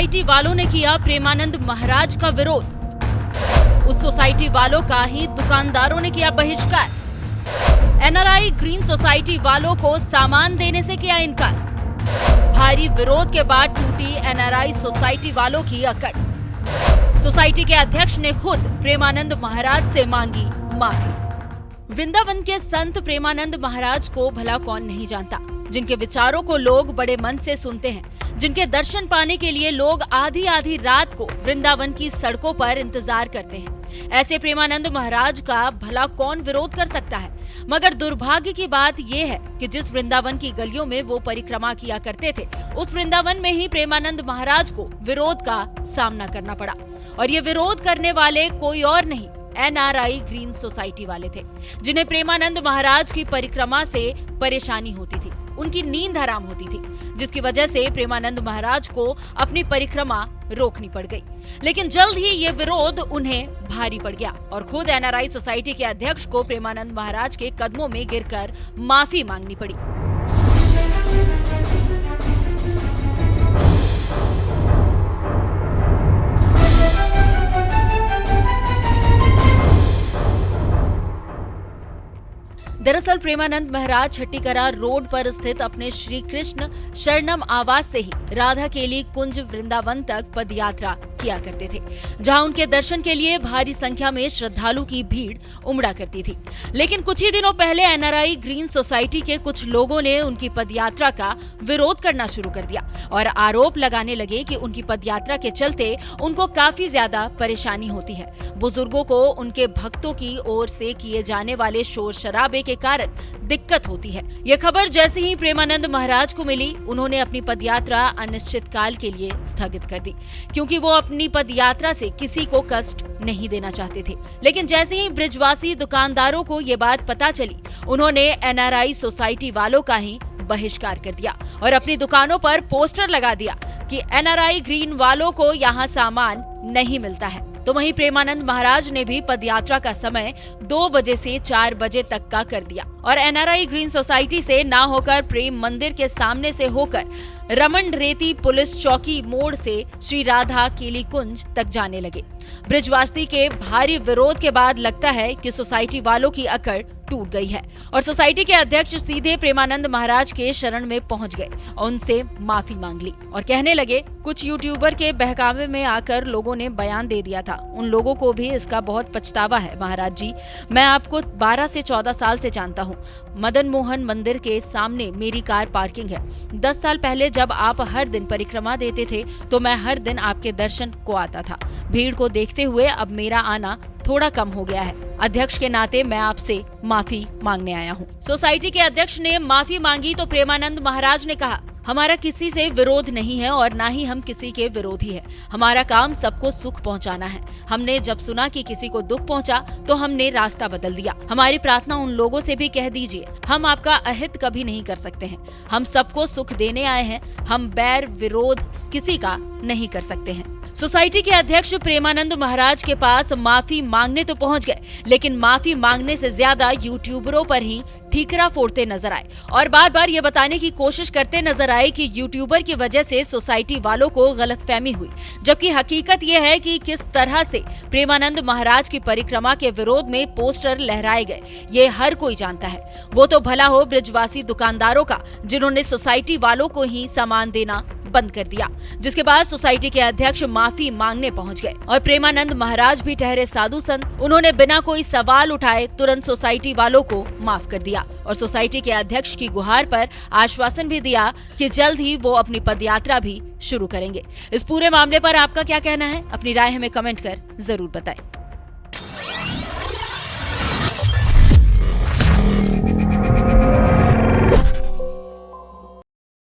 Society वालों ने किया प्रेमानंद महाराज का विरोध। उस सोसाइटी वालों का ही दुकानदारों ने किया बहिष्कार। एनआरआई ग्रीन सोसाइटी वालों को सामान देने से किया इनकार। भारी विरोध के बाद टूटी एनआरआई सोसाइटी वालों की अकड़। सोसाइटी के अध्यक्ष ने खुद प्रेमानंद महाराज से मांगी माफी। वृंदावन के संत प्रेमानंद महाराज को भला कौन नहीं जानता, जिनके विचारों को लोग बड़े मन से सुनते हैं, जिनके दर्शन पाने के लिए लोग आधी आधी रात को वृंदावन की सड़कों पर इंतजार करते हैं। ऐसे प्रेमानंद महाराज का भला कौन विरोध कर सकता है। मगर दुर्भाग्य की बात यह है कि जिस वृंदावन की गलियों में वो परिक्रमा किया करते थे, उस वृंदावन में ही प्रेमानंद महाराज को विरोध का सामना करना पड़ा। और ये विरोध करने वाले कोई और नहीं, एनआरआई ग्रीन सोसाइटी वाले थे, जिन्हें प्रेमानंद महाराज की परिक्रमा से परेशानी होती थी, उनकी नींद हराम होती थी, जिसकी वजह से प्रेमानंद महाराज को अपनी परिक्रमा रोकनी पड़ गई। लेकिन जल्द ही ये विरोध उन्हें भारी पड़ गया और खुद एनआरआई सोसाइटी के अध्यक्ष को प्रेमानंद महाराज के कदमों में गिरकर माफी मांगनी पड़ी। दरअसल प्रेमानंद महाराज छट्टीकरा रोड पर स्थित अपने श्री कृष्ण शरणम आवास से ही राधा केली कुंज वृंदावन तक पदयात्रा किया करते थे, जहां उनके दर्शन के लिए भारी संख्या में श्रद्धालु की भीड़ उमड़ा करती थी। लेकिन कुछ ही दिनों पहले एनआरआई ग्रीन सोसाइटी के कुछ लोगों ने उनकी पदयात्रा का विरोध करना शुरू कर दिया और आरोप लगाने लगे कि उनकी पदयात्रा के चलते उनको काफी ज्यादा परेशानी होती है। बुजुर्गों को उनके भक्तों की ओर से किए जाने वाले शोर शराबे के कारण दिक्कत होती है। यह खबर जैसे ही प्रेमानंद महाराज को मिली, उन्होंने अपनी पदयात्रा अनिश्चित काल के लिए स्थगित कर दी, क्योंकि वो अपनी पदयात्रा से किसी को कष्ट नहीं देना चाहते थे। लेकिन जैसे ही ब्रिजवासी दुकानदारों को ये बात पता चली, उन्होंने एनआरआई सोसाइटी वालों का ही बहिष्कार कर दिया और अपनी दुकानों पर पोस्टर लगा दिया कि एनआरआई ग्रीन वालों को यहाँ सामान नहीं मिलता है। तो वहीं प्रेमानंद महाराज ने भी पदयात्रा का समय 2 बजे से 4 बजे तक का कर दिया और एनआरआई ग्रीन सोसाइटी से ना होकर प्रेम मंदिर के सामने से होकर रमन रेती पुलिस चौकी मोड़ से श्री राधा केली कुंज तक जाने लगे। ब्रिजवासी के भारी विरोध के बाद लगता है कि सोसाइटी वालों की अकड़ टूट गई है और सोसाइटी के अध्यक्ष सीधे प्रेमानंद महाराज के शरण में पहुंच गए और उनसे माफी मांग ली और कहने लगे, कुछ यूट्यूबर के बहकावे में आकर लोगों ने बयान दे दिया था, उन लोगों को भी इसका बहुत पछतावा है। महाराज जी, मैं आपको 12 से 14 साल से जानता हूँ। मदन मोहन मंदिर के सामने मेरी कार पार्किंग है। 10 साल पहले जब आप हर दिन परिक्रमा देते थे तो मैं हर दिन आपके दर्शन को आता था। भीड़ को देखते हुए अब मेरा आना थोड़ा कम हो गया है। अध्यक्ष के नाते मैं आपसे माफी मांगने आया हूँ। सोसाइटी के अध्यक्ष ने माफी मांगी तो प्रेमानंद महाराज ने कहा, हमारा किसी से विरोध नहीं है और ना ही हम किसी के विरोधी है। हमारा काम सबको सुख पहुंचाना है। हमने जब सुना कि किसी को दुख पहुंचा तो हमने रास्ता बदल दिया। हमारी प्रार्थना उन लोगों से भी कह दीजिए, हम आपका अहित कभी नहीं कर सकते हैं। हम सबको सुख देने आए हैं। हम बैर विरोध किसी का नहीं कर सकते हैं। सोसाइटी के अध्यक्ष प्रेमानंद महाराज के पास माफी मांगने तो पहुंच गए, लेकिन माफी मांगने से ज्यादा यूट्यूबरों पर ही ठीकरा फोड़ते नजर आए और बार बार ये बताने की कोशिश करते नजर आए कि यूट्यूबर की वजह से सोसाइटी वालों को गलतफहमी हुई, जबकि हकीकत ये है कि किस तरह से प्रेमानंद महाराज की परिक्रमा के विरोध में पोस्टर लहराए गए, ये हर कोई जानता है। वो तो भला हो ब्रिजवासी दुकानदारों का, जिन्होंने सोसाइटी वालों को ही सामान देना बंद कर दिया, जिसके बाद सोसाइटी के अध्यक्ष माफी मांगने पहुंच गए और प्रेमानंद महाराज भी ठहरे साधु संत। उन्होंने बिना कोई सवाल उठाए तुरंत सोसाइटी वालों को माफ कर दिया और सोसाइटी के अध्यक्ष की गुहार पर आश्वासन भी दिया कि जल्द ही वो अपनी पदयात्रा भी शुरू करेंगे। इस पूरे मामले पर आपका क्या कहना है? अपनी राय हमें कमेंट कर जरूर बताएं।